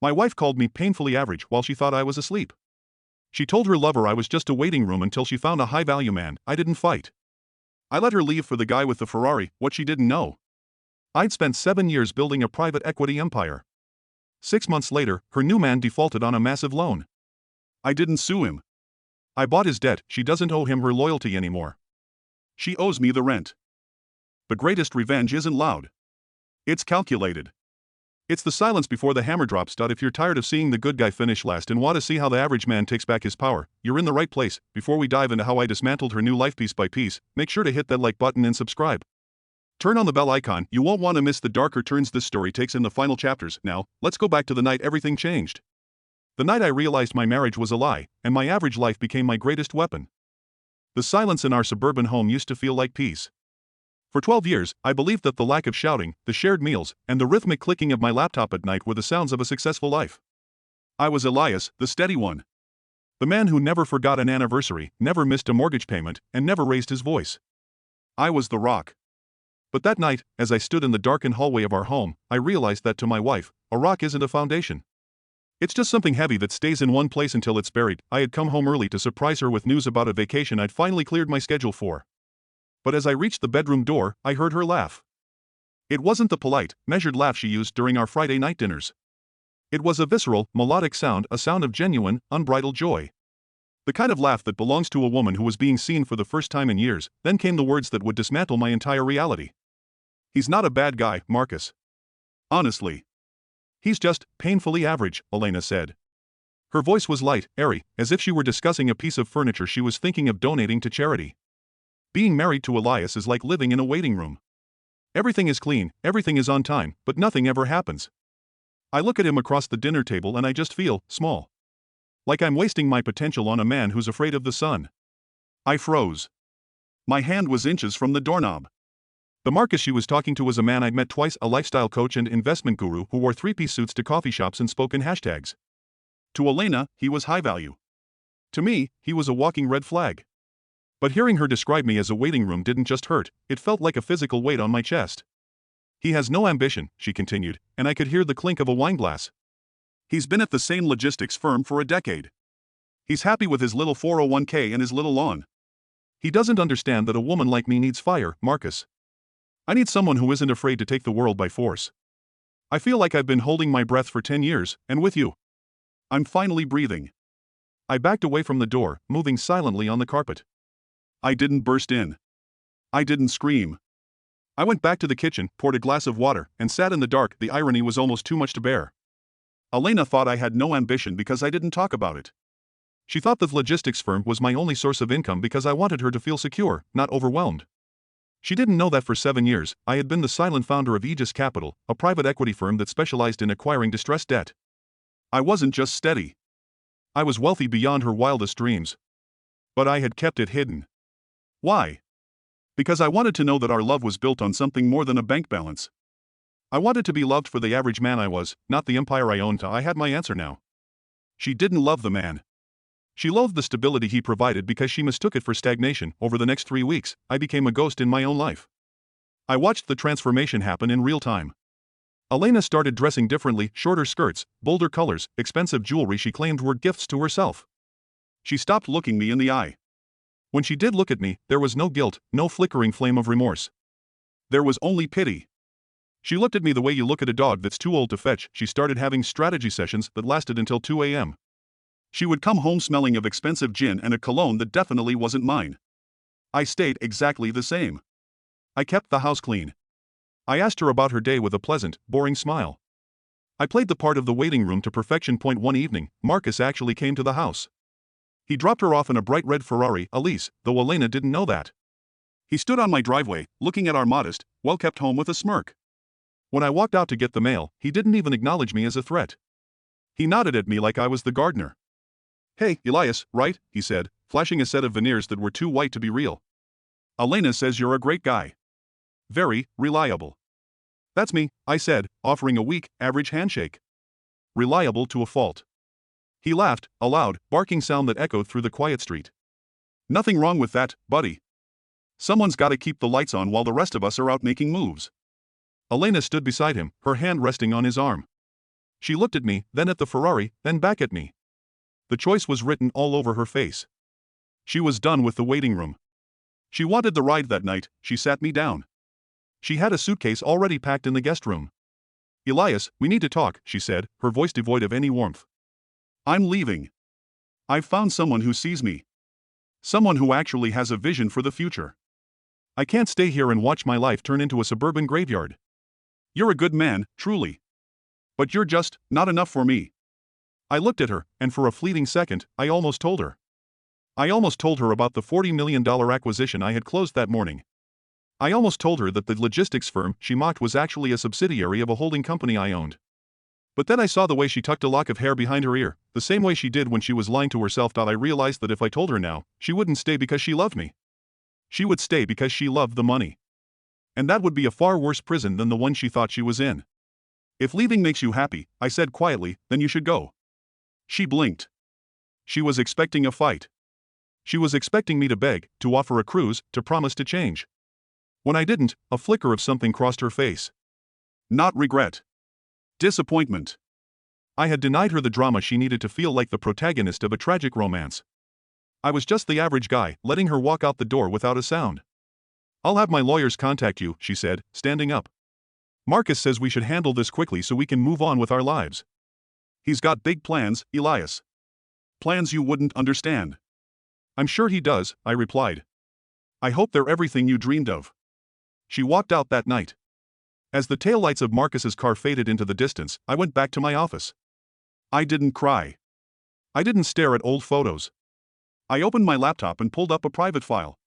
My wife called me painfully average while she thought I was asleep. She told her lover I was just a waiting room until she found a high-value man. I didn't fight. I let her leave for the guy with the Ferrari. What she didn't know: I'd spent 7 years building a private equity empire. 6 months later, her new man defaulted on a massive loan. I didn't sue him. I bought his debt. She doesn't owe him her loyalty anymore. She owes me the rent. The greatest revenge isn't loud. It's calculated. It's the silence before the hammer drops. If you're tired of seeing the good guy finish last and want to see how the average man takes back his power, you're in the right place. Before we dive into how I dismantled her new life piece by piece, make sure to hit that like button and subscribe. Turn on the bell icon. You won't want to miss the darker turns this story takes in the final chapters. Now, let's go back to the night everything changed. The night I realized my marriage was a lie, and my average life became my greatest weapon. The silence in our suburban home used to feel like peace. For 12 years, I believed that the lack of shouting, the shared meals, and the rhythmic clicking of my laptop at night were the sounds of a successful life. I was Elias, the steady one. The man who never forgot an anniversary, never missed a mortgage payment, and never raised his voice. I was the rock. But that night, as I stood in the darkened hallway of our home, I realized that to my wife, a rock isn't a foundation. It's just something heavy that stays in one place until it's buried. I had come home early to surprise her with news about a vacation I'd finally cleared my schedule for. But as I reached the bedroom door, I heard her laugh. It wasn't the polite, measured laugh she used during our Friday night dinners. It was a visceral, melodic sound, a sound of genuine, unbridled joy. The kind of laugh that belongs to a woman who was being seen for the first time in years. Then came the words that would dismantle my entire reality. He's not a bad guy, Marcus. Honestly. He's just painfully average, Elena said. Her voice was light, airy, as if she were discussing a piece of furniture she was thinking of donating to charity. Being married to Elias is like living in a waiting room. Everything is clean, everything is on time, but nothing ever happens. I look at him across the dinner table and I just feel small. Like I'm wasting my potential on a man who's afraid of the sun. I froze. My hand was inches from the doorknob. The Marcus she was talking to was a man I'd met twice, a lifestyle coach and investment guru who wore three-piece suits to coffee shops and spoke in hashtags. To Elena, he was high value. To me, he was a walking red flag. But hearing her describe me as a waiting room didn't just hurt, it felt like a physical weight on my chest. He has no ambition, she continued, and I could hear the clink of a wine glass. He's been at the same logistics firm for a decade. He's happy with his little 401k and his little lawn. He doesn't understand that a woman like me needs fire, Marcus. I need someone who isn't afraid to take the world by force. I feel like I've been holding my breath for 10 years, and with you, I'm finally breathing. I backed away from the door, moving silently on the carpet. I didn't burst in. I didn't scream. I went back to the kitchen, poured a glass of water, and sat in the dark. The irony was almost too much to bear. Elena thought I had no ambition because I didn't talk about it. She thought the logistics firm was my only source of income because I wanted her to feel secure, not overwhelmed. She didn't know that for 7 years, I had been the silent founder of Aegis Capital, a private equity firm that specialized in acquiring distressed debt. I wasn't just steady. I was wealthy beyond her wildest dreams. But I had kept it hidden. Why? Because I wanted to know that our love was built on something more than a bank balance. I wanted to be loved for the average man I was, not the empire I owned. I had my answer now. She didn't love the man. She loathed the stability he provided because she mistook it for stagnation. Over the next 3 weeks, I became a ghost in my own life. I watched the transformation happen in real time. Elena started dressing differently, shorter skirts, bolder colors, expensive jewelry she claimed were gifts to herself. She stopped looking me in the eye. When she did look at me, there was no guilt, no flickering flame of remorse. There was only pity. She looked at me the way you look at a dog that's too old to fetch. She started having strategy sessions that lasted until 2 a.m. She would come home smelling of expensive gin and a cologne that definitely wasn't mine. I stayed exactly the same. I kept the house clean. I asked her about her day with a pleasant, boring smile. I played the part of the waiting room to perfection. One evening, Marcus actually came to the house. He dropped her off in a bright red Ferrari, a lease, though Elena didn't know that. He stood on my driveway, looking at our modest, well-kept home with a smirk. When I walked out to get the mail, he didn't even acknowledge me as a threat. He nodded at me like I was the gardener. "Hey, Elias, right?" he said, flashing a set of veneers that were too white to be real. "Elena says you're a great guy. Very reliable." "That's me," I said, offering a weak, average handshake. "Reliable to a fault." He laughed, a loud, barking sound that echoed through the quiet street. "Nothing wrong with that, buddy. Someone's gotta keep the lights on while the rest of us are out making moves." Elena stood beside him, her hand resting on his arm. She looked at me, then at the Ferrari, then back at me. The choice was written all over her face. She was done with the waiting room. She wanted the ride that night. She sat me down. She had a suitcase already packed in the guest room. "Elias, we need to talk," she said, her voice devoid of any warmth. "I'm leaving. I've found someone who sees me. Someone who actually has a vision for the future. I can't stay here and watch my life turn into a suburban graveyard. You're a good man, truly. But you're just not enough for me." I looked at her, and for a fleeting second, I almost told her. I almost told her about the $40 million acquisition I had closed that morning. I almost told her that the logistics firm she mocked was actually a subsidiary of a holding company I owned. But then I saw the way she tucked a lock of hair behind her ear, the same way she did when she was lying to herself. I realized that if I told her now, she wouldn't stay because she loved me. She would stay because she loved the money. And that would be a far worse prison than the one she thought she was in. "If leaving makes you happy," I said quietly, "then you should go." She blinked. She was expecting a fight. She was expecting me to beg, to offer a cruise, to promise to change. When I didn't, a flicker of something crossed her face. Not regret. Disappointment. I had denied her the drama she needed to feel like the protagonist of a tragic romance. I was just the average guy, letting her walk out the door without a sound. "I'll have my lawyers contact you," she said, standing up. "Marcus says we should handle this quickly so we can move on with our lives. He's got big plans, Elias. Plans you wouldn't understand." "I'm sure he does," I replied. "I hope they're everything you dreamed of." She walked out that night. As the taillights of Marcus's car faded into the distance, I went back to my office. I didn't cry. I didn't stare at old photos. I opened my laptop and pulled up a private file.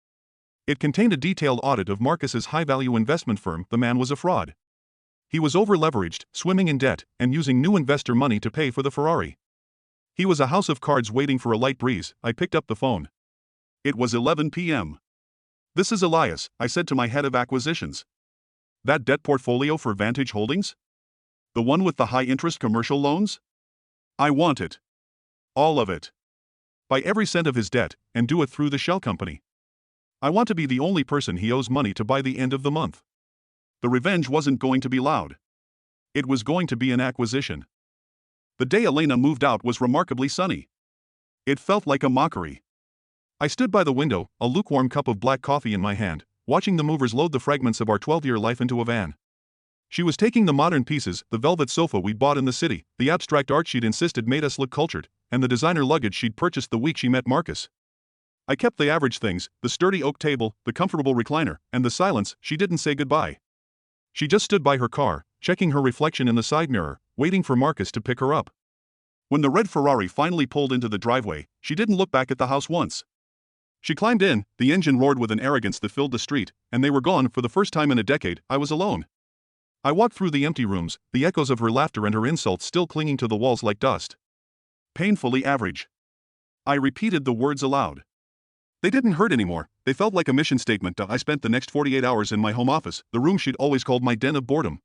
It contained a detailed audit of Marcus's high-value investment firm. The man was a fraud. He was over-leveraged, swimming in debt, and using new investor money to pay for the Ferrari. He was a house of cards waiting for a light breeze. I picked up the phone. It was 11 p.m. "This is Elias," I said to my head of acquisitions. "That debt portfolio for Vantage Holdings? The one with the high-interest commercial loans? I want it. All of it. Buy every cent of his debt, and do it through the shell company. I want to be the only person he owes money to by the end of the month." The revenge wasn't going to be loud. It was going to be an acquisition. The day Elena moved out was remarkably sunny. It felt like a mockery. I stood by the window, a lukewarm cup of black coffee in my hand, watching the movers load the fragments of our 12-year life into a van. She was taking the modern pieces, the velvet sofa we'd bought in the city, the abstract art she'd insisted made us look cultured, and the designer luggage she'd purchased the week she met Marcus. I kept the average things, the sturdy oak table, the comfortable recliner, and the silence. She didn't say goodbye. She just stood by her car, checking her reflection in the side mirror, waiting for Marcus to pick her up. When the red Ferrari finally pulled into the driveway, she didn't look back at the house once. She climbed in, the engine roared with an arrogance that filled the street, and they were gone. For the first time in a decade, I was alone. I walked through the empty rooms, the echoes of her laughter and her insults still clinging to the walls like dust. Painfully average. I repeated the words aloud. They didn't hurt anymore. They felt like a mission statement. I spent the next 48 hours in my home office, the room she'd always called my den of boredom.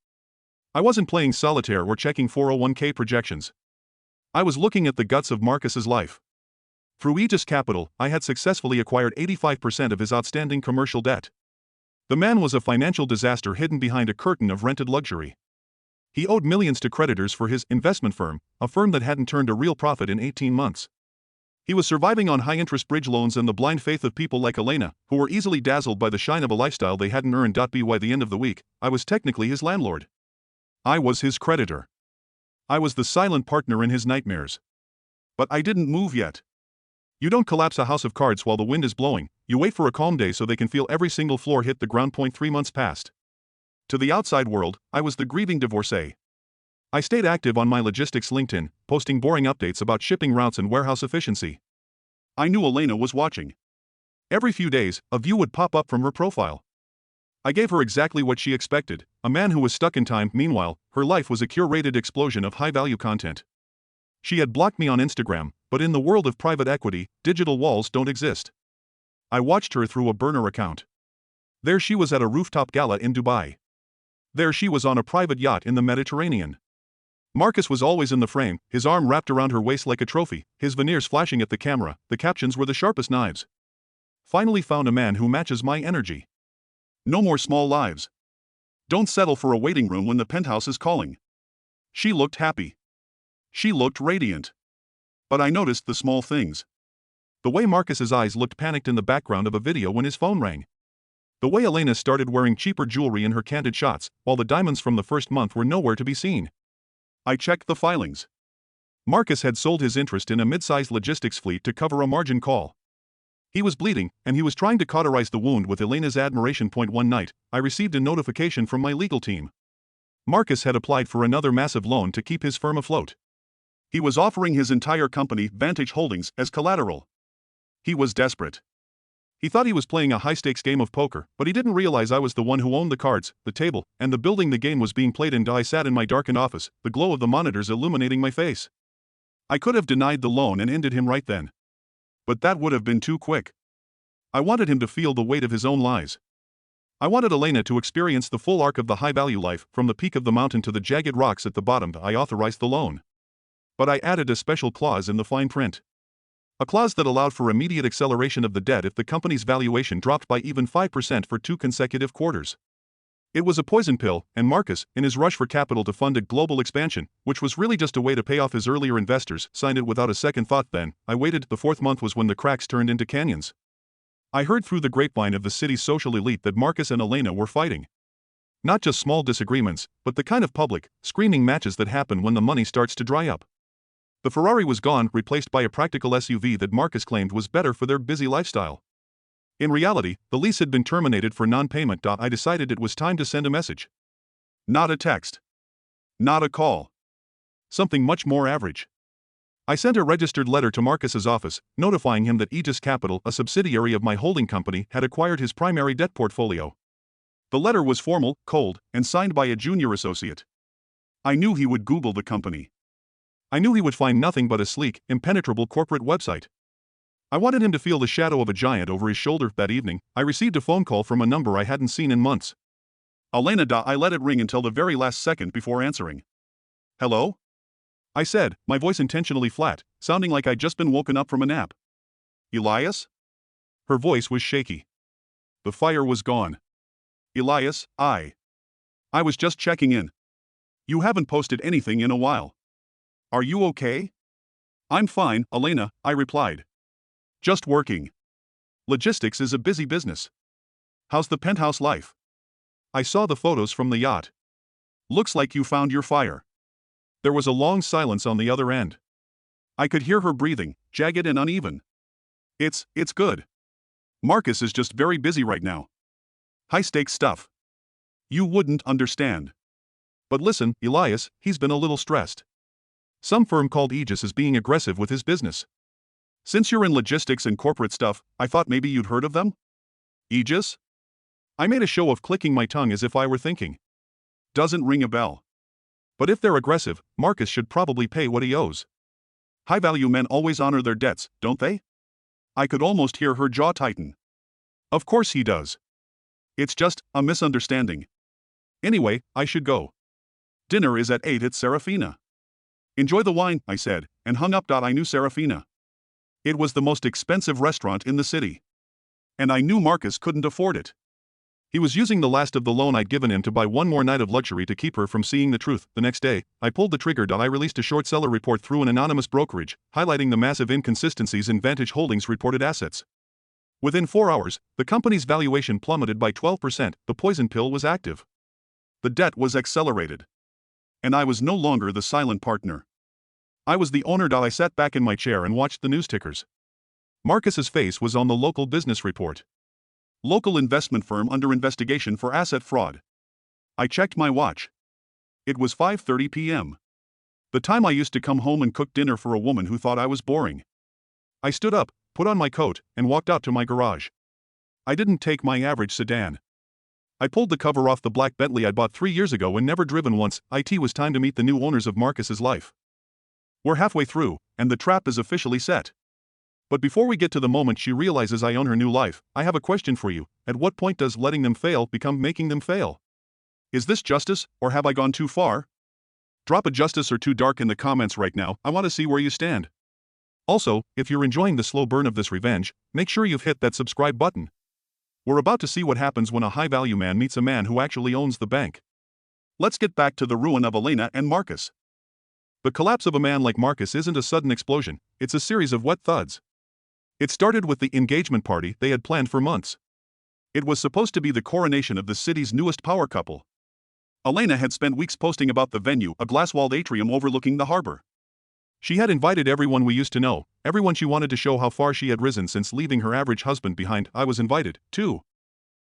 I wasn't playing solitaire or checking 401k projections. I was looking at the guts of Marcus's life. Through Aegis Capital, I had successfully acquired 85% of his outstanding commercial debt. The man was a financial disaster hidden behind a curtain of rented luxury. He owed millions to creditors for his investment firm, a firm that hadn't turned a real profit in 18 months. He was surviving on high-interest bridge loans and the blind faith of people like Elena, who were easily dazzled by the shine of a lifestyle they hadn't earned. By the end of the week, I was technically his landlord. I was his creditor. I was the silent partner in his nightmares. But I didn't move yet. You don't collapse a house of cards while the wind is blowing. You wait for a calm day so they can feel every single floor hit the ground. 3 months passed. To the outside world, I was the grieving divorcee. I stayed active on my logistics LinkedIn, posting boring updates about shipping routes and warehouse efficiency. I knew Elena was watching. Every few days, a view would pop up from her profile. I gave her exactly what she expected, a man who was stuck in time. Meanwhile, her life was a curated explosion of high-value content. She had blocked me on Instagram, but in the world of private equity, digital walls don't exist. I watched her through a burner account. There she was at a rooftop gala in Dubai. There she was on a private yacht in the Mediterranean. Marcus was always in the frame, his arm wrapped around her waist like a trophy, his veneers flashing at the camera. The captions were the sharpest knives. Finally found a man who matches my energy. No more small lives. Don't settle for a waiting room when the penthouse is calling. She looked happy. She looked radiant. But I noticed the small things. The way Marcus's eyes looked panicked in the background of a video when his phone rang. The way Elena started wearing cheaper jewelry in her candid shots, while the diamonds from the first month were nowhere to be seen. I checked the filings. Marcus had sold his interest in a mid-sized logistics fleet to cover a margin call. He was bleeding, and he was trying to cauterize the wound with Elena's admiration. One night, I received a notification from my legal team. Marcus had applied for another massive loan to keep his firm afloat. He was offering his entire company, Vantage Holdings, as collateral. He was desperate. He thought he was playing a high-stakes game of poker, but he didn't realize I was the one who owned the cards, the table, and the building the game was being played in. I sat in my darkened office, the glow of the monitors illuminating my face. I could have denied the loan and ended him right then. But that would have been too quick. I wanted him to feel the weight of his own lies. I wanted Elena to experience the full arc of the high-value life, from the peak of the mountain to the jagged rocks at the bottom. I authorized the loan. But I added a special clause in the fine print. A clause that allowed for immediate acceleration of the debt if the company's valuation dropped by even 5% for 2 consecutive quarters. It was a poison pill, and Marcus, in his rush for capital to fund a global expansion, which was really just a way to pay off his earlier investors, signed it without a second thought. Then, I waited. The 4th month was when the cracks turned into canyons. I heard through the grapevine of the city's social elite that Marcus and Elena were fighting. Not just small disagreements, but the kind of public, screaming matches that happen when the money starts to dry up. The Ferrari was gone, replaced by a practical SUV that Marcus claimed was better for their busy lifestyle. In reality, the lease had been terminated for non-payment. I decided it was time to send a message. Not a text. Not a call. Something much more average. I sent a registered letter to Marcus's office, notifying him that Aegis Capital, a subsidiary of my holding company, had acquired his primary debt portfolio. The letter was formal, cold, and signed by a junior associate. I knew he would Google the company. I knew he would find nothing but a sleek, impenetrable corporate website. I wanted him to feel the shadow of a giant over his shoulder. That evening, I received a phone call from a number I hadn't seen in months. Elena. I let it ring until the very last second before answering. Hello? I said, my voice intentionally flat, sounding like I'd just been woken up from a nap. Elias? Her voice was shaky. The fire was gone. Elias, I was just checking in. You haven't posted anything in a while. Are you okay? I'm fine, Elena, I replied. Just working. Logistics is a busy business. How's the penthouse life? I saw the photos from the yacht. Looks like you found your fire. There was a long silence on the other end. I could hear her breathing, jagged and uneven. It's good. Marcus is just very busy right now. High-stakes stuff. You wouldn't understand. But listen, Elias, he's been a little stressed. Some firm called Aegis is being aggressive with his business. Since you're in logistics and corporate stuff, I thought maybe you'd heard of them? Aegis? I made a show of clicking my tongue as if I were thinking. Doesn't ring a bell. But if they're aggressive, Marcus should probably pay what he owes. High-value men always honor their debts, don't they? I could almost hear her jaw tighten. Of course he does. It's just a misunderstanding. Anyway, I should go. Dinner is at 8 at Serafina. Enjoy the wine, I said, and hung up. I knew Serafina. It was the most expensive restaurant in the city. And I knew Marcus couldn't afford it. He was using the last of the loan I'd given him to buy one more night of luxury to keep her from seeing the truth. The next day, I pulled the trigger. I released a short seller report through an anonymous brokerage, highlighting the massive inconsistencies in Vantage Holdings' reported assets. Within 4 hours, the company's valuation plummeted by 12%. The poison pill was active. The debt was accelerated. And I was no longer the silent partner. I was the owner. I sat back in my chair and watched the news tickers. Marcus's face was on the local business report. Local investment firm under investigation for asset fraud. I checked my watch. It was 5:30 p.m. The time I used to come home and cook dinner for a woman who thought I was boring. I stood up, put on my coat, and walked out to my garage. I didn't take my average sedan. I pulled the cover off the black Bentley I'd bought 3 years ago and never driven once. It was time to meet the new owners of Marcus's life. We're halfway through, and the trap is officially set. But before we get to the moment she realizes I own her new life, I have a question for you. At what point does letting them fail become making them fail? Is this justice, or have I gone too far? Drop a justice or too dark in the comments right now. I want to see where you stand. Also, if you're enjoying the slow burn of this revenge, make sure you've hit that subscribe button. We're about to see what happens when a high-value man meets a man who actually owns the bank. Let's get back to the ruin of Elena and Marcus. The collapse of a man like Marcus isn't a sudden explosion, it's a series of wet thuds. It started with the engagement party they had planned for months. It was supposed to be the coronation of the city's newest power couple. Elena had spent weeks posting about the venue, a glass-walled atrium overlooking the harbor. She had invited everyone we used to know, everyone she wanted to show how far she had risen since leaving her average husband behind. I was invited, too.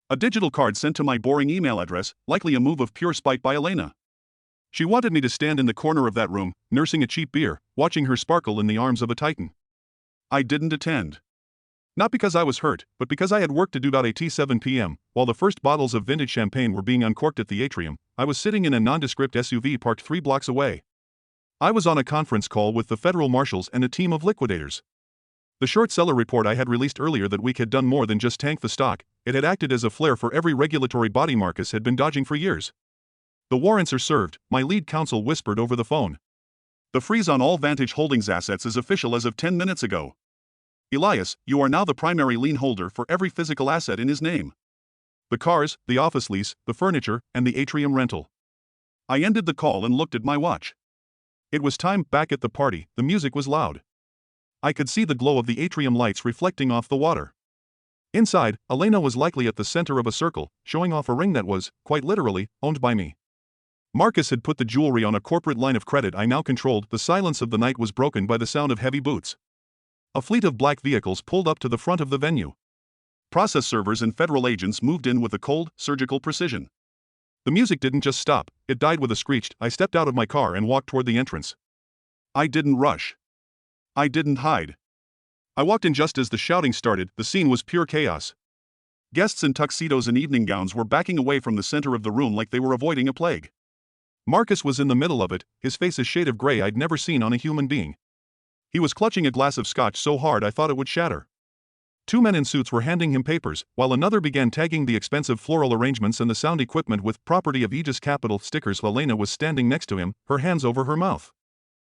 A digital card sent to my boring email address, likely a move of pure spite by Elena. She wanted me to stand in the corner of that room, nursing a cheap beer, watching her sparkle in the arms of a titan. I didn't attend. Not because I was hurt, but because I had work to do. At 7 p.m., while the first bottles of vintage champagne were being uncorked at the atrium, I was sitting in a nondescript SUV parked 3 blocks away. I was on a conference call with the federal marshals and a team of liquidators. The short seller report I had released earlier that week had done more than just tank the stock, it had acted as a flare for every regulatory body Marcus had been dodging for years. The warrants are served, my lead counsel whispered over the phone. The freeze on all Vantage Holdings assets is official as of 10 minutes ago. Elias, you are now the primary lien holder for every physical asset in his name. The cars, the office lease, the furniture, and the atrium rental. I ended the call and looked at my watch. It was time. Back at the party, the music was loud. I could see the glow of the atrium lights reflecting off the water. Inside, Elena was likely at the center of a circle, showing off a ring that was, quite literally, owned by me. Marcus had put the jewelry on a corporate line of credit I now controlled. The silence of the night was broken by the sound of heavy boots. A fleet of black vehicles pulled up to the front of the venue. Process servers and federal agents moved in with a cold, surgical precision. The music didn't just stop, it died with a screech. I stepped out of my car and walked toward the entrance. I didn't rush. I didn't hide. I walked in just as the shouting started. The scene was pure chaos. Guests in tuxedos and evening gowns were backing away from the center of the room like they were avoiding a plague. Marcus was in the middle of it, his face a shade of gray I'd never seen on a human being. He was clutching a glass of scotch so hard I thought it would shatter. 2 men in suits were handing him papers, while another began tagging the expensive floral arrangements and the sound equipment with "Property of Aegis Capital" stickers. Elena was standing next to him, her hands over her mouth.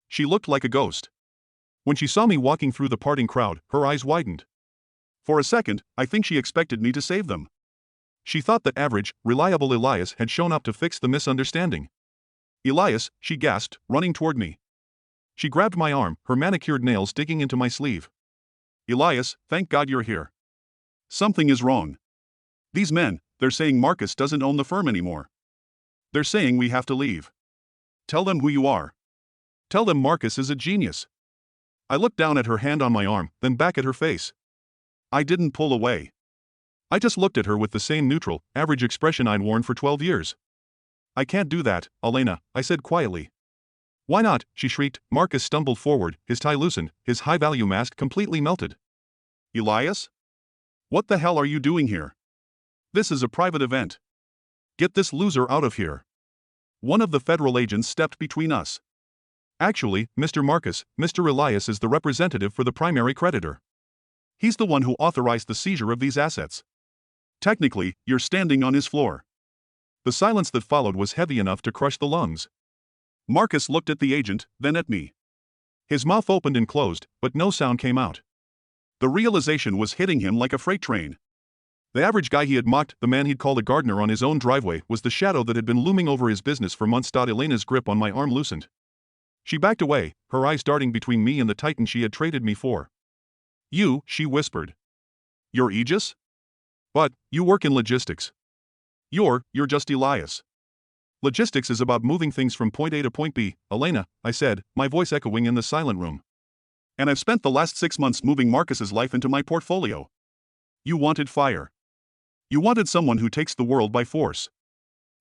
She looked like a ghost. When she saw me walking through the parting crowd, her eyes widened. For a second, I think she expected me to save them. She thought that average, reliable Elias had shown up to fix the misunderstanding. "Elias," she gasped, running toward me. She grabbed my arm, her manicured nails digging into my sleeve. "Elias, thank God you're here. Something is wrong. These men, they're saying Marcus doesn't own the firm anymore. They're saying we have to leave. Tell them who you are. Tell them Marcus is a genius." I looked down at her hand on my arm, then back at her face. I didn't pull away. I just looked at her with the same neutral, average expression I'd worn for 12 years. "I can't do that, Elena," I said quietly. "Why not?" she shrieked. Marcus stumbled forward, his tie loosened, his high-value mask completely melted. "Elias? What the hell are you doing here? This is a private event. Get this loser out of here." One of the federal agents stepped between us. "Actually, Mr. Marcus, Mr. Elias is the representative for the primary creditor. He's the one who authorized the seizure of these assets. Technically, you're standing on his floor." The silence that followed was heavy enough to crush the lungs. Marcus looked at the agent, then at me. His mouth opened and closed, but no sound came out. The realization was hitting him like a freight train. The average guy he had mocked, the man he'd called a gardener on his own driveway, was the shadow that had been looming over his business for months. Elena's grip on my arm loosened. She backed away, her eyes darting between me and the titan she had traded me for. "You," she whispered. "You're Aegis? But, you work in logistics. You're just Elias. Logistics is about moving things from point A to point B, Elena," I said, my voice echoing in the silent room. "And I've spent the last 6 months moving Marcus's life into my portfolio. You wanted fire. You wanted someone who takes the world by force.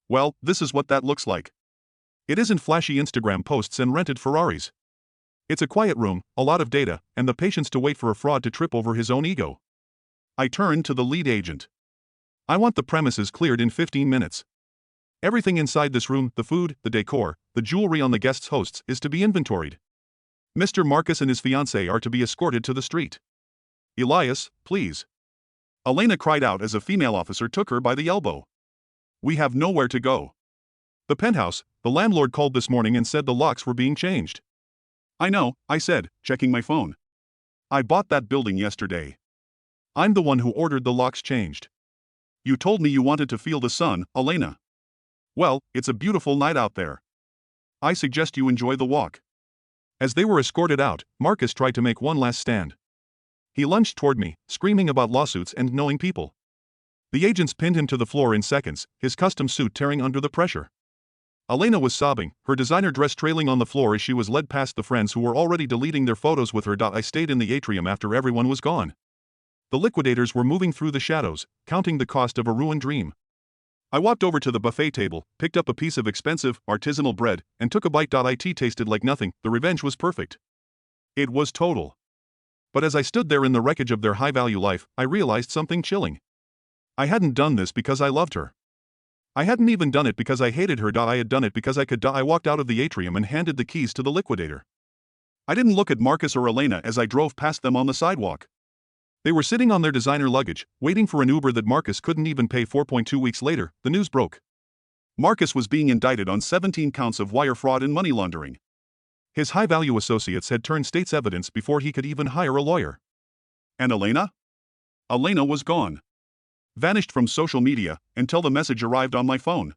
Well, this is what that looks like. It isn't flashy Instagram posts and rented Ferraris. It's a quiet room, a lot of data, and the patience to wait for a fraud to trip over his own ego." I turned to the lead agent. "I want the premises cleared in 15 minutes. Everything inside this room, the food, the decor, the jewelry on the guests' hosts, is to be inventoried. Mr. Marcus and his fiancée are to be escorted to the street. Elias, please." Elena cried out as a female officer took her by the elbow. "We have nowhere to go." "The penthouse, the landlord called this morning and said the locks were being changed." "I know," I said, checking my phone. "I bought that building yesterday. I'm the one who ordered the locks changed. You told me you wanted to feel the sun, Elena. Well, it's a beautiful night out there. I suggest you enjoy the walk." As they were escorted out, Marcus tried to make one last stand. He lunged toward me, screaming about lawsuits and knowing people. The agents pinned him to the floor in seconds, his custom suit tearing under the pressure. Elena was sobbing, her designer dress trailing on the floor as she was led past the friends who were already deleting their photos with her. I stayed in the atrium after everyone was gone. The liquidators were moving through the shadows, counting the cost of a ruined dream. I walked over to the buffet table, picked up a piece of expensive, artisanal bread, and took a bite. It tasted like nothing, the revenge was perfect. It was total. But as I stood there in the wreckage of their high-value life, I realized something chilling. I hadn't done this because I loved her. I hadn't even done it because I hated her. I had done it because I could. I walked out of the atrium and handed the keys to the liquidator. I didn't look at Marcus or Elena as I drove past them on the sidewalk. They were sitting on their designer luggage, waiting for an Uber that Marcus couldn't even pay. 4.2 weeks later, the news broke. Marcus was being indicted on 17 counts of wire fraud and money laundering. His high-value associates had turned state's evidence before he could even hire a lawyer. And Elena? Elena was gone. Vanished from social media, until the message arrived on my phone.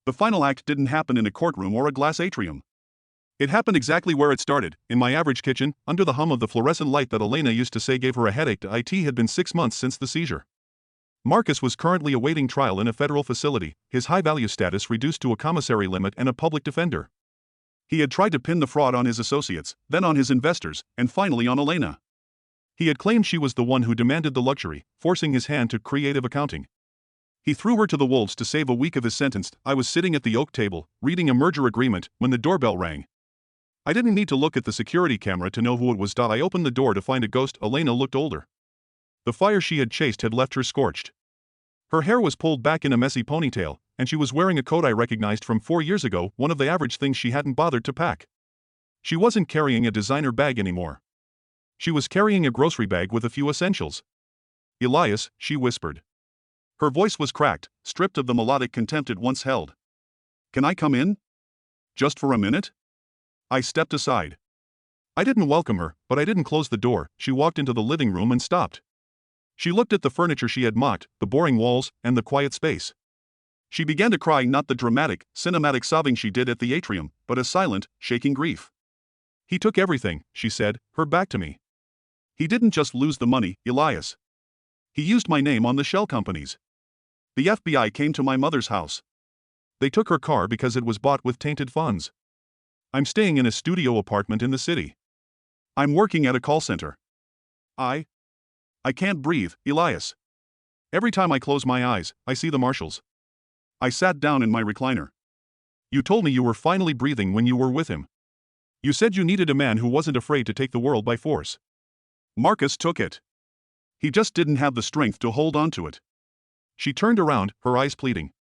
The final act didn't happen in a courtroom or a glass atrium. It happened exactly where it started, in my average kitchen, under the hum of the fluorescent light that Elena used to say gave her a headache. It had been 6 months since the seizure. Marcus was currently awaiting trial in a federal facility, his high-value status reduced to a commissary limit and a public defender. He had tried to pin the fraud on his associates, then on his investors, and finally on Elena. He had claimed she was the one who demanded the luxury, forcing his hand to creative accounting. He threw her to the wolves to save a week of his sentence. I was sitting at the oak table, reading a merger agreement, when the doorbell rang. I didn't need to look at the security camera to know who it was. I opened the door to find a ghost. Elena looked older. The fire she had chased had left her scorched. Her hair was pulled back in a messy ponytail, and she was wearing a coat I recognized from 4 years ago, one of the average things she hadn't bothered to pack. She wasn't carrying a designer bag anymore. She was carrying a grocery bag with a few essentials. Elias, she whispered. Her voice was cracked, stripped of the melodic contempt it once held. Can I come in? Just for a minute? I stepped aside. I didn't welcome her, but I didn't close the door. She walked into the living room and stopped. She looked at the furniture she had mocked, the boring walls, and the quiet space. She began to cry, not the dramatic, cinematic sobbing she did at the atrium, but a silent, shaking grief. He took everything, she said, her back to me. He didn't just lose the money, Elias. He used my name on the shell companies. The FBI came to my mother's house. They took her car because it was bought with tainted funds. I'm staying in a studio apartment in the city. I'm working at a call center. I can't breathe, Elias. Every time I close my eyes, I see the marshals. I sat down in my recliner. You told me you were finally breathing when you were with him. You said you needed a man who wasn't afraid to take the world by force. Marcus took it. He just didn't have the strength to hold on to it. She turned around, her eyes pleading.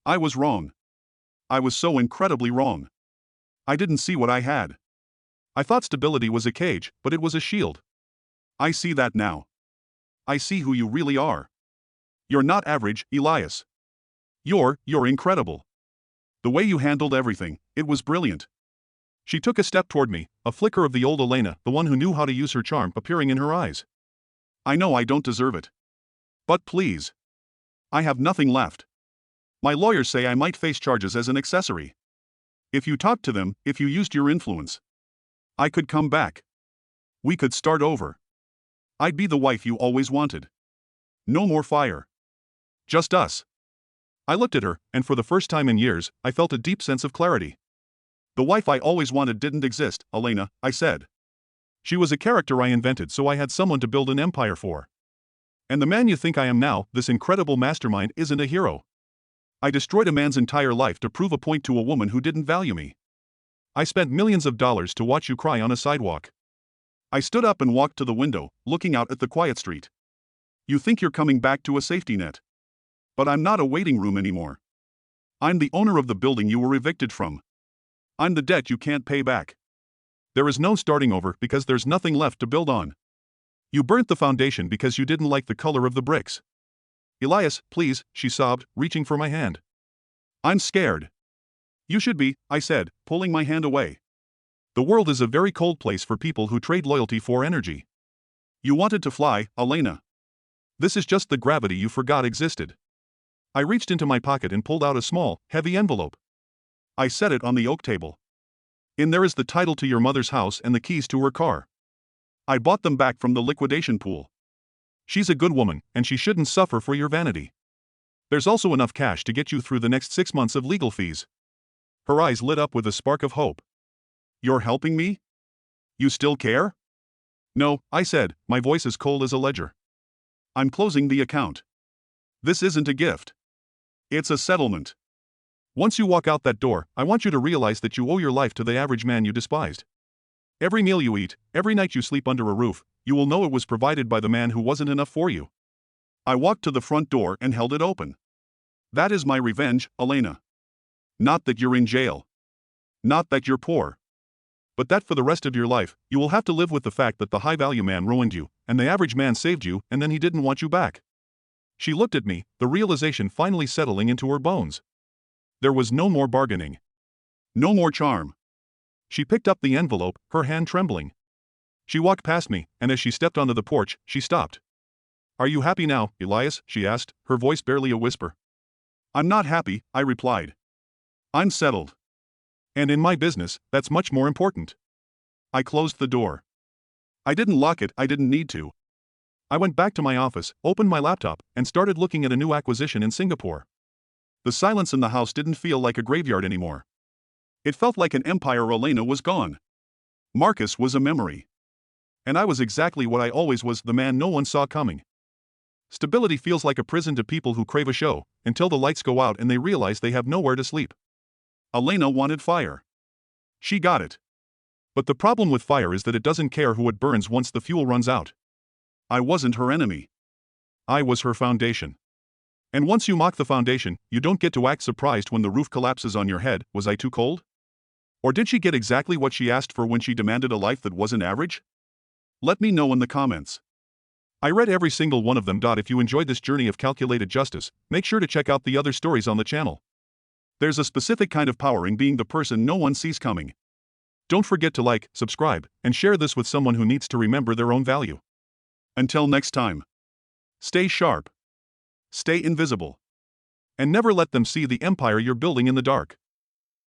I was wrong. I was so incredibly wrong. I didn't see what I had. I thought stability was a cage, but it was a shield. I see that now. I see who you really are. You're not average, Elias. You're incredible. The way you handled everything, it was brilliant. She took a step toward me, a flicker of the old Elena, the one who knew how to use her charm, appearing in her eyes. I know I don't deserve it. But please. I have nothing left. My lawyers say I might face charges as an accessory. If you talked to them, if you used your influence, I could come back. We could start over. I'd be the wife you always wanted. No more fire. Just us. I looked at her, and for the first time in years, I felt a deep sense of clarity. The wife I always wanted didn't exist, Elena, I said. She was a character I invented so I had someone to build an empire for. And the man you think I am now, this incredible mastermind, isn't a hero. I destroyed a man's entire life to prove a point to a woman who didn't value me. I spent millions of dollars to watch you cry on a sidewalk. I stood up and walked to the window, looking out at the quiet street. You think you're coming back to a safety net. But I'm not a waiting room anymore. I'm the owner of the building you were evicted from. I'm the debt you can't pay back. There is no starting over because there's nothing left to build on. You burnt the foundation because you didn't like the color of the bricks. Elias, please, she sobbed, reaching for my hand. I'm scared. You should be, I said, pulling my hand away. The world is a very cold place for people who trade loyalty for energy. You wanted to fly, Elena. This is just the gravity you forgot existed. I reached into my pocket and pulled out a small, heavy envelope. I set it on the oak table. In there is the title to your mother's house and the keys to her car. I bought them back from the liquidation pool. She's a good woman, and she shouldn't suffer for your vanity. There's also enough cash to get you through the next 6 months of legal fees." Her eyes lit up with a spark of hope. "You're helping me? You still care?" "No," I said, my voice as cold as a ledger. "I'm closing the account. This isn't a gift. It's a settlement. Once you walk out that door, I want you to realize that you owe your life to the average man you despised. Every meal you eat, every night you sleep under a roof, you will know it was provided by the man who wasn't enough for you." I walked to the front door and held it open. "That is my revenge, Elena. Not that you're in jail. Not that you're poor. But that for the rest of your life, you will have to live with the fact that the high-value man ruined you, and the average man saved you, and then he didn't want you back." She looked at me, the realization finally settling into her bones. There was no more bargaining. No more charm. She picked up the envelope, her hand trembling. She walked past me, and as she stepped onto the porch, she stopped. "Are you happy now, Elias?" she asked, her voice barely a whisper. "I'm not happy," I replied. "I'm settled. And in my business, that's much more important." I closed the door. I didn't lock it, I didn't need to. I went back to my office, opened my laptop, and started looking at a new acquisition in Singapore. The silence in the house didn't feel like a graveyard anymore. It felt like an empire. Elena was gone. Marcus was a memory. And I was exactly what I always was, the man no one saw coming. Stability feels like a prison to people who crave a show, until the lights go out and they realize they have nowhere to sleep. Elena wanted fire. She got it. But the problem with fire is that it doesn't care who it burns once the fuel runs out. I wasn't her enemy. I was her foundation. And once you mock the foundation, you don't get to act surprised when the roof collapses on your head. Was I too cold? Or did she get exactly what she asked for when she demanded a life that wasn't average? Let me know in the comments. I read every single one of them. If you enjoyed this journey of calculated justice, make sure to check out the other stories on the channel. There's a specific kind of power in being the person no one sees coming. Don't forget to like, subscribe, and share this with someone who needs to remember their own value. Until next time. Stay sharp. Stay invisible. And never let them see the empire you're building in the dark.